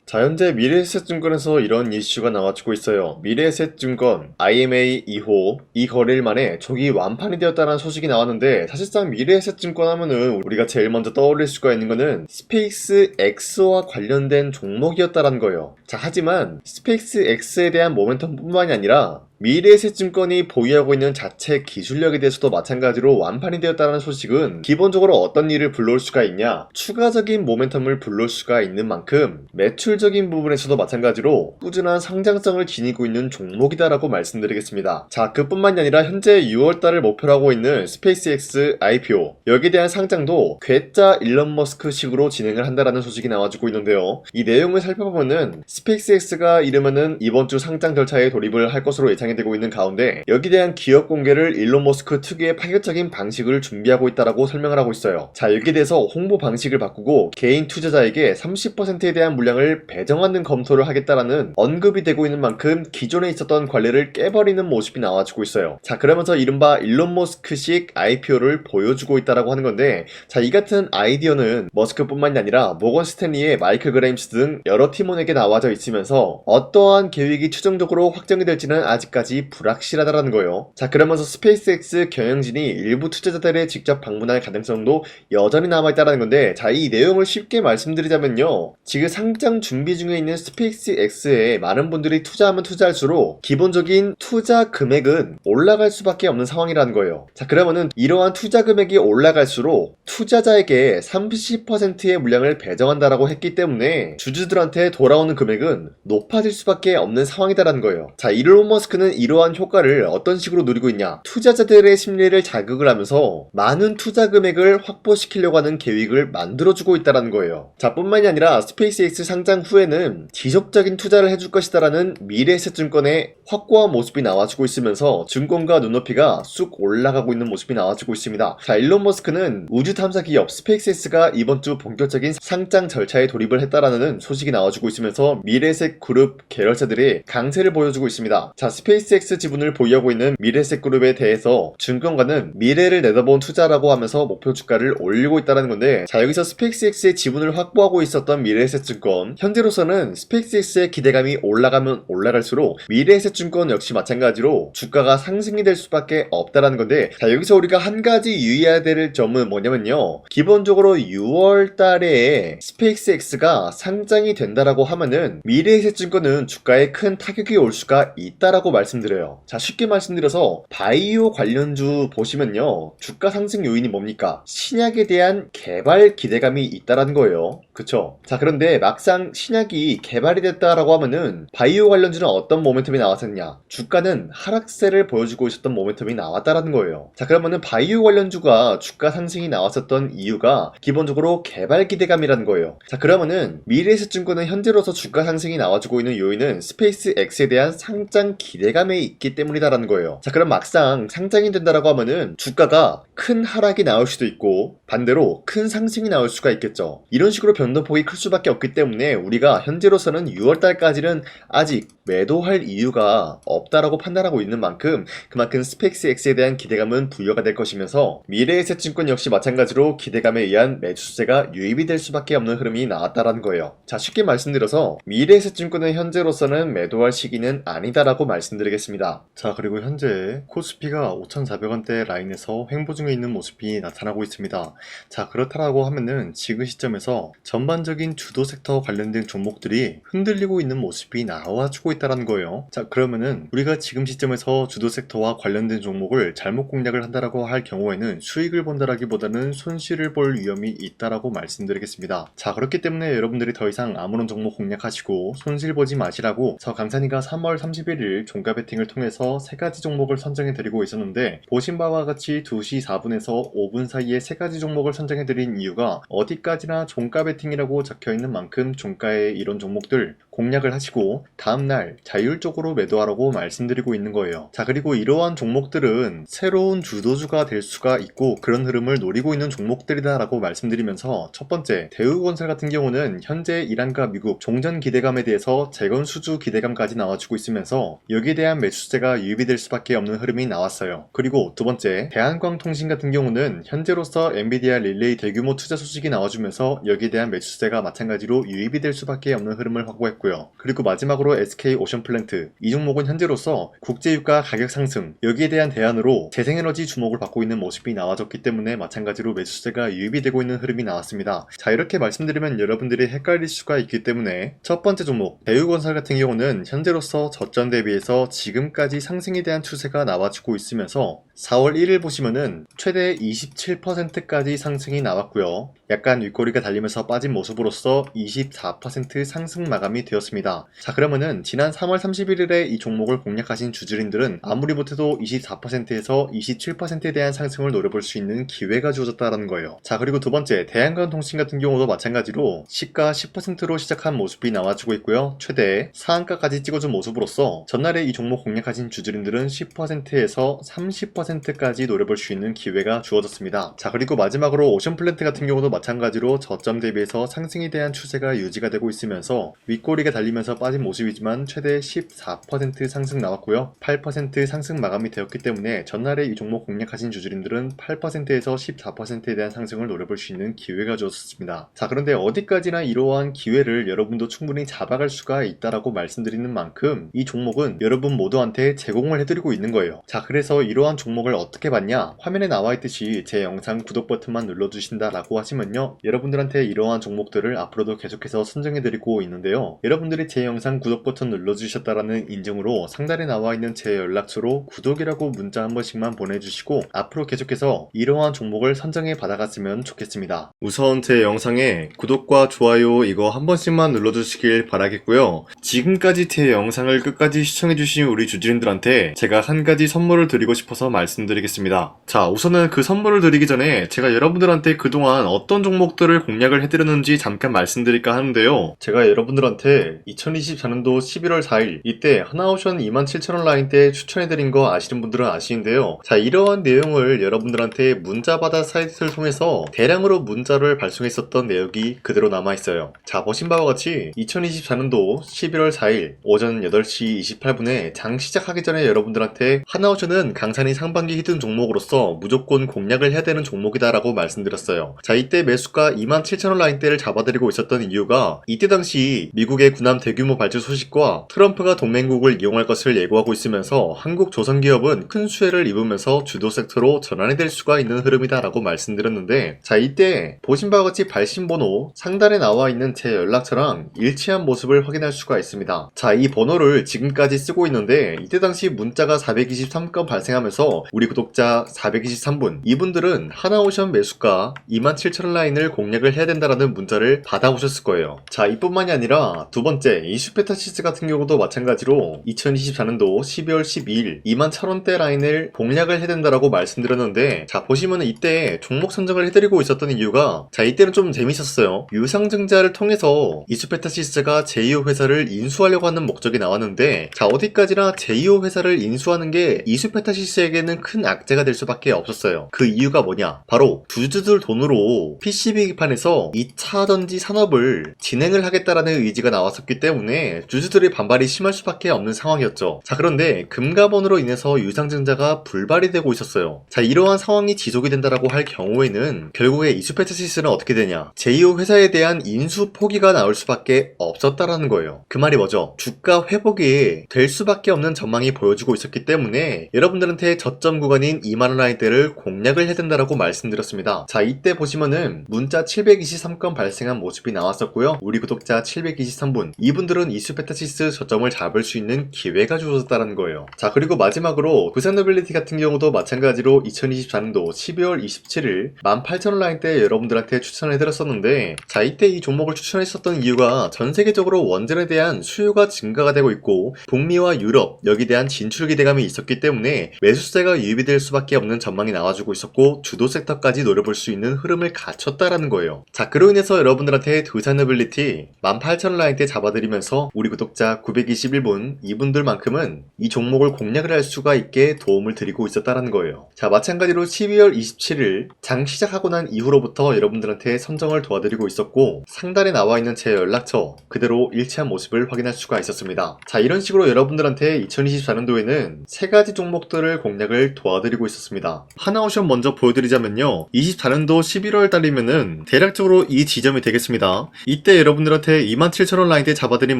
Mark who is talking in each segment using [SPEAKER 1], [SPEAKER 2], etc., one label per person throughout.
[SPEAKER 1] 자, 현재 미래에셋증권에서 이런 이슈가 나와주고 있어요. 미래에셋증권 IMA 2호 이 거래일 만에 조기 완판이 되었다는 소식이 나왔는데, 사실상 미래에셋증권 하면은 우리가 제일 먼저 떠올릴 수가 있는 거는 스페이스 X와 관련된 종목이었다는 거예요. 자, 하지만 스페이스 X에 대한 모멘텀 뿐만이 아니라 미래에셋증권이 보유하고 있는 자체 기술력에 대해서도 마찬가지로 완판이 되었다는 소식은 기본적으로 어떤 일을 불러올 수가 있냐, 추가적인 모멘텀을 불러올 수가 있는 만큼 매출적인 부분에서도 마찬가지로 꾸준한 성장성을 지니고 있는 종목이다라고 말씀드리겠습니다. 자, 그뿐만이 아니라 현재 6월달을 목표로 하고 있는 스페이스X IPO, 여기에 대한 상장도 괴짜 일론 머스크식으로 진행을 한다라는 소식이 나와주고 있는데요. 이 내용을 살펴보면은 스페이스X가 이르면은 이번 주 상장 절차에 돌입을 할 것으로 예상이 되고 있는 가운데, 여기에 대한 기업 공개를 일론 머스크 특유의 파격적인 방식을 준비하고 있다라고 설명을 하고 있어요. 자, 여기에 대해서 홍보 방식을 바꾸고 개인 투자자에게 30%에 대한 물량을 배정하는 검토를 하겠다라는 언급이 되고 있는 만큼 기존에 있었던 관례를 깨버리는 모습이 나와주고 있어요. 자, 그러면서 이른바 일론 머스크식 IPO를 보여주고 있다라고 하는 건데, 자, 이 같은 아이디어는 머스크뿐만이 아니라 모건 스탠리의 마이클 그레임스 등 여러 팀원에게 나와져 있으면서 어떠한 계획이 최종적으로 확정이 될지는 아직까지 불확실하다라는 거예요. 자, 그러면서 스페이스X 경영진이 일부 투자자들의 직접 방문할 가능성도 여전히 남아있다는 건데, 자, 이 내용을 쉽게 말씀드리자면요, 지금 상장 준비 중에 있는 스페이스X에 많은 분들이 투자하면 투자할수록 기본적인 투자 금액은 올라갈 수밖에 없는 상황이라는 거예요. 자, 그러면은 이러한 투자 금액이 올라갈수록 투자자에게 30%의 물량을 배정한다라고 했기 때문에 주주들한테 돌아오는 금액은 높아질 수밖에 없는 상황이다라는 거예요. 자, 일론 머스크는 이러한 효과를 어떤 식으로 누리고 있냐, 투자자들의 심리를 자극을 하면서 많은 투자 금액을 확보시키려고 하는 계획을 만들어주고 있다는 거예요. 자, 뿐만이 아니라 스페이스X 상장 후에는 지속적인 투자를 해줄 것이다라는 미래에셋증권의 확고한 모습이 나와주고 있으면서 증권가 눈높이가 쑥 올라가고 있는 모습이 나와주고 있습니다. 자, 일론 머스크는 우주 탐사 기업 스페이스X가 이번 주 본격적인 상장 절차에 돌입을 했다라는 소식이 나와주고 있으면서 미래에셋 그룹 계열사들이 강세를 보여주고 있습니다. 자, 스페이스X 지분을 보유하고 있는 미래에셋 그룹에 대해서 증권가는 미래를 내다본 투자라고 하면서 목표 주가를 올리고 있다는 건데, 자, 여기서 스페이스X의 지분을 확보하고 있었던 미래에셋증권, 현재로서는 스페이스X의 기대감이 올라가면 올라갈수록 미래에셋증권 역시 마찬가지로 주가가 상승이 될 수밖에 없다는 건데, 자, 여기서 우리가 한 가지 유의해야 될 점은 뭐냐면요, 기본적으로 6월 달에 스페이스X가 상장이 된다라고 하면은 미래에셋증권은 주가에 큰 타격이 올 수가 있다라고 말씀드려요. 자, 쉽게 말씀드려서 바이오 관련주 보시면요, 주가 상승 요인이 뭡니까? 신약에 대한 개발 기대감이 있다라는 거예요. 그쵸? 자, 그런데 막상 신약이 개발이 됐다라고 하면은 바이오 관련주는 어떤 모멘텀이 나왔었냐? 주가는 하락세를 보여주고 있었던 모멘텀이 나왔다라는 거예요. 자, 그러면은 바이오 관련주가 주가 상승이 나왔었던 이유가 기본적으로 개발 기대감이라는 거예요. 자, 그러면은 미래에셋증권은 현재로서 주가 상승이 나와주고 있는 요인은 스페이스X에 대한 상장 기대감에 있기 때문이다라는 거예요. 자, 그럼 막상 상장이 된다라고 하면은 주가가 큰 하락이 나올 수도 있고 반대로 큰 상승이 나올 수가 있겠죠. 이런 식으로 변동폭이 클 수밖에 없기 때문에 우리가 현재로서는 6월달까지는 아직 매도할 이유가 없다라고 판단하고 있는 만큼 그만큼 스페이스X에 대한 기대감은 부여가 될 것이면서 미래에셋증권 역시 마찬가지로 기대감에 의한 매수세가 유입이 될 수밖에 없는 흐름이 나왔다라는 거예요. 자, 쉽게 말씀드려서 미래에셋증권은 현재로서는 매도할 시기는 아니다라고 말씀드리겠습니다. 자, 그리고 현재 코스피가 5,400원대 라인에서 횡보 중에 있는 모습이 나타나고 있습니다. 자, 그렇다라고 하면은 지금 시점에서 전반적인 주도 섹터 관련된 종목들이 흔들리고 있는 모습이 나와주고 있다는 거예요. 자, 그러면은 우리가 지금 시점에서 주도 섹터와 관련된 종목을 잘못 공략을 한다라고 할 경우에는 수익을 본다라기보다는 손실을 볼 위험이 있다라고 말씀드리겠습니다. 자, 그렇기 때문에 여러분들이 더 이상 아무런 종목 공략하시고 손실 보지 마시라고 저 강산이가 3월 31일 종가 베팅을 통해서 3가지 종목을 선정해 드리고 있었는데, 보신 바와 같이 2시 4분에서 5분 사이에 3가지 종목을 선정해 드린 이유가 어디까지나 종가 베팅이라고 적혀 있는 만큼 종가에 이런 종목들 공략을 하시고 다음날 자율적으로 매도하라고 말씀드리고 있는 거예요. 자, 그리고 이러한 종목들은 새로운 주도주가 될 수가 있고 그런 흐름을 노리고 있는 종목들이다 라고 말씀드리면서, 첫 번째, 대우건설 같은 경우는 현재 이란과 미국 종전 기대감에 대해서 재건 수주 기대감까지 나와주고 있으면서 여기에 대한 매수세가 유입이 될 수밖에 없는 흐름이 나왔어요. 그리고 두 번째, 대한광통신 같은 경우는 현재로서 엔비디아 릴레이 대규모 투자 소식이 나와주면서 여기에 대한 매수세가 마찬가지로 유입이 될 수밖에 없는 흐름을 확보했고요. 그리고 마지막으로 SK 오션플랜트, 이 종목은 현재로서 국제유가 가격 상승, 여기에 대한 대안으로 재생에너지 주목을 받고 있는 모습이 나와졌기 때문에 마찬가지로 매수세가 유입이 되고 있는 흐름이 나왔습니다. 자, 이렇게 말씀드리면 여러분들이 헷갈릴 수가 있기 때문에 첫 번째 종목 대우건설 같은 경우는 현재로서 저점 대비해서 지금까지 상승에 대한 추세가 나와주고 있으면서 4월 1일 보시면은 최대 27%까지 상승이 나왔고요. 약간 윗꼬리가 달리면서 빠진 모습으로서 24% 상승 마감이 되었습니다. 자, 그러면은 지난 3월 31일에 이 종목을 공략하신 주주님들은 아무리 못해도 24%에서 27%에 대한 상승을 노려볼 수 있는 기회가 주어졌다는 거예요. 자, 그리고 두 번째 대한가운통신 같은 경우도 마찬가지로 시가 10%로 시작한 모습이 나와주고 있고요. 최대 상한가까지 찍어준 모습으로서 전날에 이 종목 공략하신 주주님들은 10%에서 30%까지 노려볼 수 있는 기회가 주어졌습니다. 자, 그리고 마지막으로 오션플랜트 같은 경우도 마찬가지로 저점 대비해서 상승에 대한 추세가 유지가 되고 있으면서 윗꼬리가 달리면서 빠진 모습이지만 최대 14% 상승 나왔고요. 8% 상승 마감이 되었기 때문에 전날에 이 종목 공략하신 주주님들은 8%에서 14%에 대한 상승을 노려볼 수 있는 기회가 주어졌습니다. 자, 그런데 어디까지나 이러한 기회를 여러분도 충분히 잡아갈 수가 있다라고 말씀드리는 만큼 이 종목은 여러분 모두한테 제공을 해드리고 있는 거예요. 자, 그래서 이러한 종목을 어떻게 봤냐? 화면에 나와 있듯이 제 영상 구독 버튼만 눌러주신다라고 하시면요, 여러분들한테 이러한 종목들을 앞으로도 계속해서 선정해드리고 있는데요. 여러분들이 제 영상 구독 버튼 눌러주셨다라는 인증으로 상단에 나와 있는 제 연락처로 구독이라고 문자 한 번씩만 보내주시고 앞으로 계속해서 이러한 종목을 선정해 받아갔으면 좋겠습니다. 우선 제 영상에 구독과 좋아요 이거 한 번씩만 눌러주시길 바라겠고요. 지금까지 제 영상을 끝까지 시청해주신 우리 주주님들한테 제가 한 가지 선물을 드리고 싶어서 말씀드리겠습니다. 자, 우선은 그 선물을 드리기 전에 제가 여러분들한테 그동안 어떤 종목들을 공략을 해드렸는지 잠깐 말씀드릴까 하는데요. 제가 여러분들한테 2024년도 11월 4일 이때 하나오션 27,000원 라인 때 추천해드린 거 아시는 분들은 아시는데요. 자, 이러한 내용을 여러분들한테 문자받아 사이트를 통해서 대량으로 문자를 발송했었던 내역이 그대로 남아있어요. 자, 보신 바와 같이 2024년도 11월 4일 오전 8시 28분에 장 시작하기 전에 여러분들한테 하나오션은 강산이 상반기 히든 종목으로서 무조건 공략을 해야 되는 종목이다 라고 말씀드렸어요. 자, 이때 매수가 27,000원 라인대를 잡아드리고 있었던 이유가 이때 당시 미국의 군함 대규모 발주 소식과 트럼프가 동맹국을 이용할 것을 예고하고 있으면서 한국 조선기업은 큰 수혜를 입으면서 주도 섹터로 전환이 될 수가 있는 흐름이다 라고 말씀드렸는데, 자, 이때 보신 바와 같이 발신번호 상단에 나와 있는 제 연락처랑 일치한 모습을 확인할 수가 있습니다. 자, 이 번호를 지금까지 쓰고 있는데 이때 당시 문자가 423건 발생하면서 우리 구독자 423분, 이분들은 하나오션 매수가 27,000원 라인을 공략을 해야 된다라는 문자를 받아오셨을 거예요. 자, 이뿐만이 아니라 두 번째 이슈페타시스 같은 경우도 마찬가지로 2024년도 12월 12일 21,000원대 라인을 공략을 해야 된다라고 말씀드렸는데, 자, 보시면은 이때 종목 선정을 해드리고 있었던 이유가, 자, 이때는 좀 재밌었어요. 유상증자를 통해서 이슈페타시스가 제2호 회사를 인수하려고 하는 목적이 나왔는데, 자, 어디까지나 제2호 회사를 인수하는 게 이슈페타시스에게는 큰 악재가 될 수밖에 없었어요. 그 이유가 뭐냐? 바로 주주들 돈으로 PCB판에서 2차 전지 산업을 진행을 하겠다라는 의지가 나왔었기 때문에 주주들의 반발이 심할 수밖에 없는 상황이었죠. 자, 그런데 금가번으로 인해서 유상증자가 불발이 되고 있었어요. 자, 이러한 상황이 지속이 된다라고 할 경우에는 결국에 이슈페타시스는 어떻게 되냐? 제2호 회사에 대한 인수 포기가 나올 수밖에 없었다라는 거예요. 그 말이 뭐죠? 주가 회복이 될 수밖에 없는 전망이 보여지고 있었기 때문에 여러분들한테 저점 구간인 2만원 라인대를 공략을 해야 된다라고 말씀드렸습니다. 자, 이때 보시면은 문자 723건 발생한 모습이 나왔었고요. 우리 구독자 723분, 이분들은 이슈페타시스 저점을 잡을 수 있는 기회가 주어졌다는 거예요. 자, 그리고 마지막으로 부산노빌리티 같은 경우도 마찬가지로 2024년도 12월 27일 18,000원 라인대 여러분들한테 추천해드렸었는데, 자, 이때 이 종목을 추천했었던 이유가 전 세계적으로 원전에 대한 수요가 증가가 되고 있고 북미와 유럽 여기에 대한 진출 기대감이 있었기 때문에 매수세가 유입이 될 수밖에 없는 전망이 나와주고 있었고 주도 섹터까지 노려볼 수 있는 흐름을 갖췄다라는 거예요. 자, 그로 인해서 여러분들한테 두산노빌리티 18,000원 라인대 잡아드리면서 우리 구독자 921분, 이분들만큼은 이 종목을 공략을 할 수가 있게 도움을 드리고 있었다라는 거예요. 자, 마찬가지로 12월 27일 장 시작하고 난 이후로부터 여러분들한테 선정을 도와드리고 있었고 상단에 나와 있는 제 연락처 그대로 일치한 모습을 확인할 수가 있었습니다. 자, 이런 식으로 여러분들한테 2024년도에는 세 가지 종목들을 공략을 도와드리고 있었습니다. 하나오션 먼저 보여드리자면요, 24년도 11월 달이면은 대략적으로 이 이 지점이 되겠습니다. 이때 여러분들한테 27,000원 라인대 잡아드린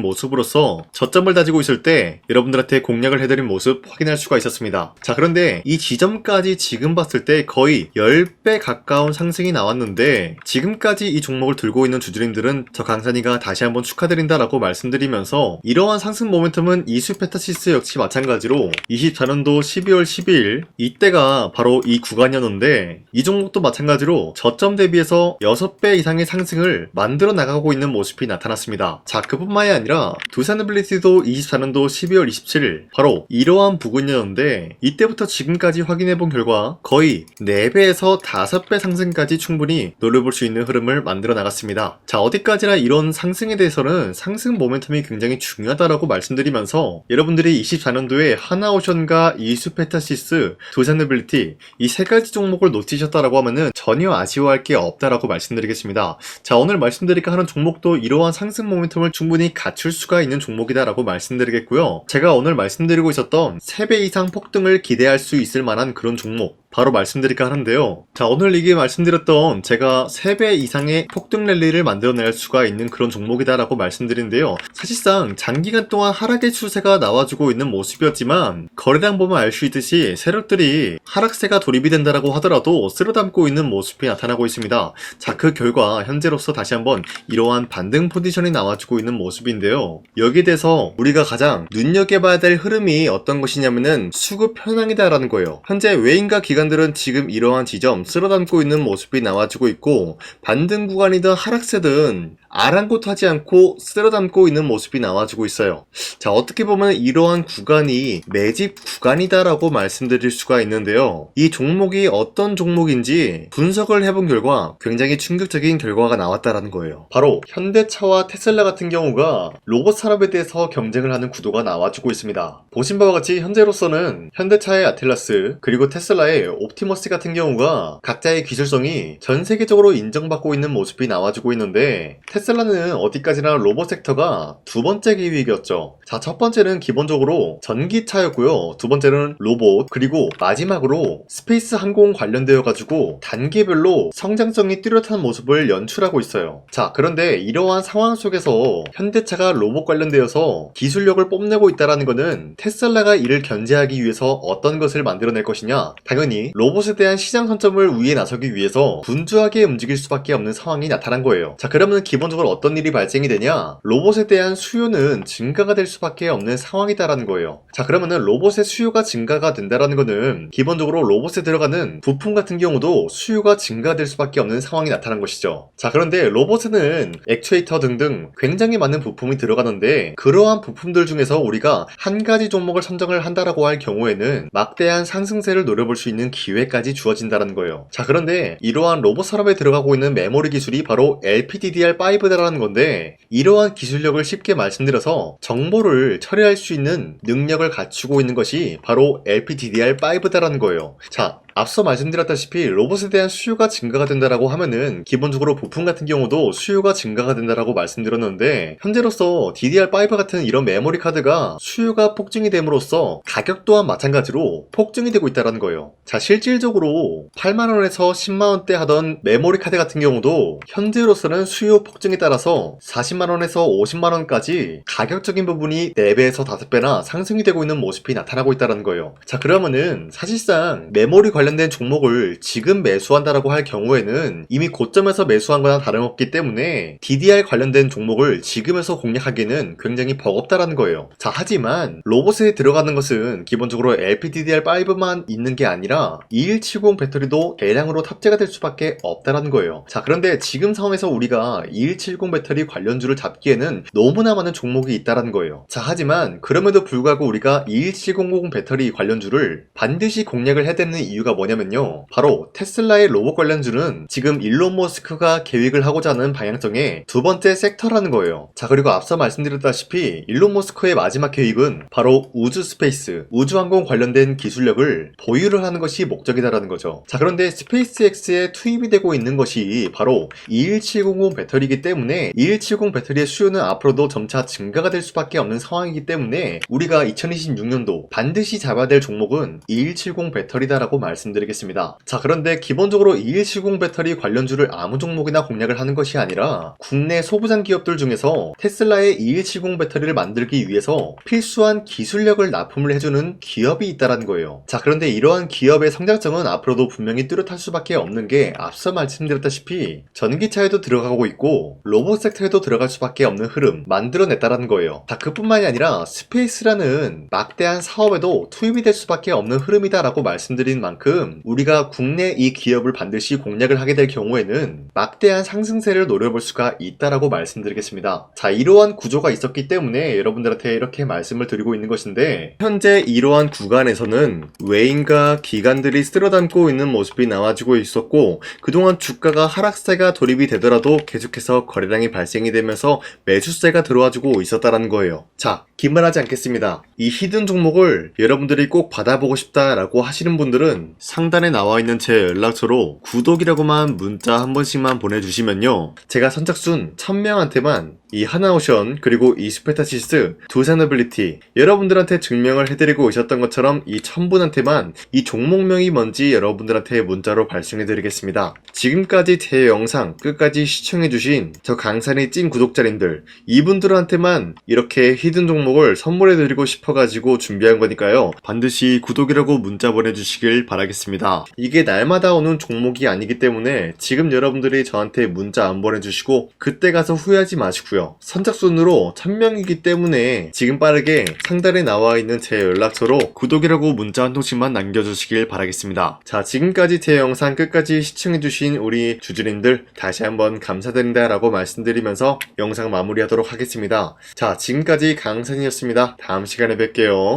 [SPEAKER 1] 모습으로서 저점을 다지고 있을 때 여러분들한테 공략을 해드린 모습 확인할 수가 있었습니다. 자, 그런데 이 지점까지 지금 봤을 때 거의 10배 가까운 상승이 나왔는데 지금까지 이 종목을 들고 있는 주주님들은 저 강산이가 다시 한번 축하드린다라고 말씀드리면서 이러한 상승 모멘텀은 이수페타시스 역시 마찬가지로 24년도 12월 12일 이때가 바로 이 구간이었는데 이 종목도 마찬가지로 저점 대비해서 6배 이상의 상승을 만들어 나가고 있는 모습이 나타났습니다. 자, 그뿐만이 아니라 두산빌리티도 24년도 12월 27일 바로 이러한 부근이었는데 이때부터 지금까지 확인해본 결과 거의 4배에서 5배 상승까지 충분히 노려볼 수 있는 흐름을 만들어 나갔습니다. 자, 어디까지나 이런 상승에 대해서는 상승 모멘텀이 굉장히 중요하다라고 말씀드리면서 여러분들이 24년도에 하나오션과 이수페타시스, 두산빌리티 이 세 가지 종목을 놓치셨다라고 하면은 전혀 아쉬워할 게 없다라고 말씀드리겠습니다. 자, 오늘 말씀드릴까 하는 종목도 이러한 상승 모멘텀을 충분히 갖출 수가 있는 종목이다라고 말씀드리겠고요. 제가 오늘 말씀드리고 있었던 3배 이상 폭등을 기대할 수 있을 만한 그런 종목 바로 말씀드릴까 하는데요. 자, 오늘 이게 말씀드렸던 제가 3배 이상의 폭등 랠리를 만들어낼 수가 있는 그런 종목이다라고 말씀드리는데요. 사실상 장기간 동안 하락의 추세가 나와주고 있는 모습이었지만 거래량 보면 알 수 있듯이 세력들이 하락세가 돌입이 된다라고 하더라도 쓸어담고 있는 모습이 나타나고 있습니다. 자, 그 결과 현재로서 다시 한번 이러한 반등 포지션이 나와주고 있는 모습인데요. 여기에 대해서 우리가 가장 눈여겨봐야 될 흐름이 어떤 것이냐면은 수급 현황이다라는 거예요. 현재 외인과 기관들은 지금 이러한 지점 쓸어담고 있는 모습이 나와주고 있고 반등 구간이든 하락세든 아랑곳하지 않고 쓸어담고 있는 모습이 나와주고 있어요. 자, 어떻게 보면 이러한 구간이 매집 구간이다라고 말씀드릴 수가 있는데요. 이 종목이 어떤 종목인지 분석을 해본 결과 굉장히 충격적인 결과가 나왔다라는 거예요. 바로 현대차와 테슬라 같은 경우가 로봇 산업에 대해서 경쟁을 하는 구도가 나와주고 있습니다. 보신 바와 같이 현재로서는 현대차의 아틀라스 그리고 테슬라의 옵티머스 같은 경우가 각자의 기술성이 전 세계적으로 인정받고 있는 모습이 나와주고 있는데 테슬라는 어디까지나 로봇 섹터가 두 번째 기획이었죠. 자, 첫 번째는 기본적으로 전기차였고요. 두 번째는 로봇, 그리고 마지막으로 스페이스 항공 관련되어 가지고 단계별로 성장성이 뚜렷한 모습을 연출하고 있어요. 자, 그런데 이러한 상황 속에서 현대차가 로봇 관련되어서 기술력을 뽐내고 있다는 것은 테슬라가 이를 견제하기 위해서 어떤 것을 만들어낼 것이냐? 당연히 로봇에 대한 시장 선점을 위해 나서기 위해서 분주하게 움직일 수밖에 없는 상황이 나타난 거예요. 자, 그러면 기본적으로 어떤 일이 발생이 되냐? 로봇에 대한 수요는 증가가 될 수밖에 없는 상황이다라는 거예요. 자, 그러면은 로봇의 수요가 증가가 된다라는 거는 기본적으로 로봇에 들어가는 부품 같은 경우도 수요가 증가될 수밖에 없는 상황이 나타난 것이죠. 자, 그런데 로봇에는 액추에이터 등등 굉장히 많은 부품이 들어가는데 그러한 부품들 중에서 우리가 한 가지 종목을 선정을 한다라고 할 경우에는 막대한 상승세를 노려볼 수 있는 기회까지 주어진다는 거예요. 자, 그런데 이러한 로봇 산업에 들어가고 있는 메모리 기술이 바로 LPDDR5다라는 건데 이러한 기술력을 쉽게 말씀드려서 정보를 처리할 수 있는 능력을 갖추고 있는 것이 바로 LPDDR5다라는 거예요. 자, 앞서 말씀드렸다시피 로봇에 대한 수요가 증가가 된다라고 하면은 기본적으로 부품 같은 경우도 수요가 증가가 된다라고 말씀드렸는데 현재로서 DDR5 같은 이런 메모리 카드가 수요가 폭증이 됨으로써 가격 또한 마찬가지로 폭증이 되고 있다는 거예요. 자, 실질적으로 8만원에서 10만원대 하던 메모리 카드 같은 경우도 현재로서는 수요 폭증에 따라서 40만원에서 50만원까지 가격적인 부분이 4배에서 5배나 상승이 되고 있는 모습이 나타나고 있다는 거예요. 자, 그러면은 사실상 메모리 관련된 종목을 지금 매수한다라고 할 경우에는 이미 고점에서 매수한 거나 다름없기 때문에 DDR 관련된 종목을 지금에서 공략하기는 굉장히 버겁다라는 거예요. 자, 하지만 로봇에 들어가는 것은 기본적으로 LPDDR5만 있는 게 아니라 2170 배터리도 대량으로 탑재가 될 수밖에 없다라는 거예요. 자, 그런데 지금 상황에서 우리가 2170 배터리 관련주를 잡기에는 너무나 많은 종목이 있다라는 거예요. 자, 하지만 그럼에도 불구하고 우리가 21700 배터리 관련주를 반드시 공략을 해야 되는 이유가 뭐냐면요, 바로 테슬라의 로봇 관련주는 지금 일론 머스크가 계획을 하고자 하는 방향성의 두 번째 섹터라는 거예요. 자, 그리고 앞서 말씀드렸다시피 일론 머스크의 마지막 계획은 바로 우주 스페이스, 우주항공 관련된 기술력을 보유를 하는 것이 목적이다라는 거죠. 자, 그런데 스페이스X에 투입이 되고 있는 것이 바로 21700 배터리이기 때문에 2170 배터리의 수요는 앞으로도 점차 증가가 될 수밖에 없는 상황이기 때문에 우리가 2026년도 반드시 잡아야 될 종목은 2170 배터리다라고 말씀드립니다. 말씀드리겠습니다. 자, 그런데 기본적으로 2170 배터리 관련주를 아무 종목이나 공략을 하는 것이 아니라 국내 소부장 기업들 중에서 테슬라의 2170 배터리를 만들기 위해서 필수한 기술력을 납품을 해주는 기업이 있다는 거예요. 자, 그런데 이러한 기업의 성장성은 앞으로도 분명히 뚜렷할 수밖에 없는 게 앞서 말씀드렸다시피 전기차에도 들어가고 있고 로봇 섹터에도 들어갈 수밖에 없는 흐름 만들어냈다는 거예요. 자, 그뿐만이 아니라 스페이스라는 막대한 사업에도 투입이 될 수밖에 없는 흐름이다라고 말씀드린 만큼 우리가 국내 이 기업을 반드시 공략을 하게 될 경우에는 막대한 상승세를 노려볼 수가 있다라고 말씀드리겠습니다. 자, 이러한 구조가 있었기 때문에 여러분들한테 이렇게 말씀을 드리고 있는 것인데, 현재 이러한 구간에서는 외인과 기관들이 쓸어담고 있는 모습이 나와주고 있었고, 그동안 주가가 하락세가 돌입이 되더라도 계속해서 거래량이 발생이 되면서 매수세가 들어와주고 있었다는 거예요. 자, 긴말하지 않겠습니다. 이 히든 종목을 여러분들이 꼭 받아보고 싶다라고 하시는 분들은 상단에 나와 있는 제 연락처로 구독이라고만 문자 한 번씩만 보내주시면요, 제가 선착순 1000명한테만 이 하나오션 그리고 이 스페타시스 두 사너빌리티 여러분들한테 증명을 해드리고 있었던 것처럼 이 1000분한테만 이 종목명이 뭔지 여러분들한테 문자로 발송해드리겠습니다. 지금까지 제 영상 끝까지 시청해주신 저 강산의 찐 구독자님들, 이분들한테만 이렇게 히든 종목을 선물해드리고 싶어가지고 준비한 거니까요, 반드시 구독이라고 문자 보내주시길 바라겠습니다. 이게 날마다 오는 종목이 아니기 때문에 지금 여러분들이 저한테 문자 안 보내주시고 그때 가서 후회하지 마시고요, 선착순으로 1000명이기 때문에 지금 빠르게 상단에 나와 있는 제 연락처로 구독이라고 문자 한 통씩만 남겨주시길 바라겠습니다. 자, 지금까지 제 영상 끝까지 시청해주신 우리 주주님들 다시 한번 감사드린다 라고 말씀드리면서 영상 마무리하도록 하겠습니다. 자, 지금까지 강산이었습니다. 다음 시간에 뵐게요.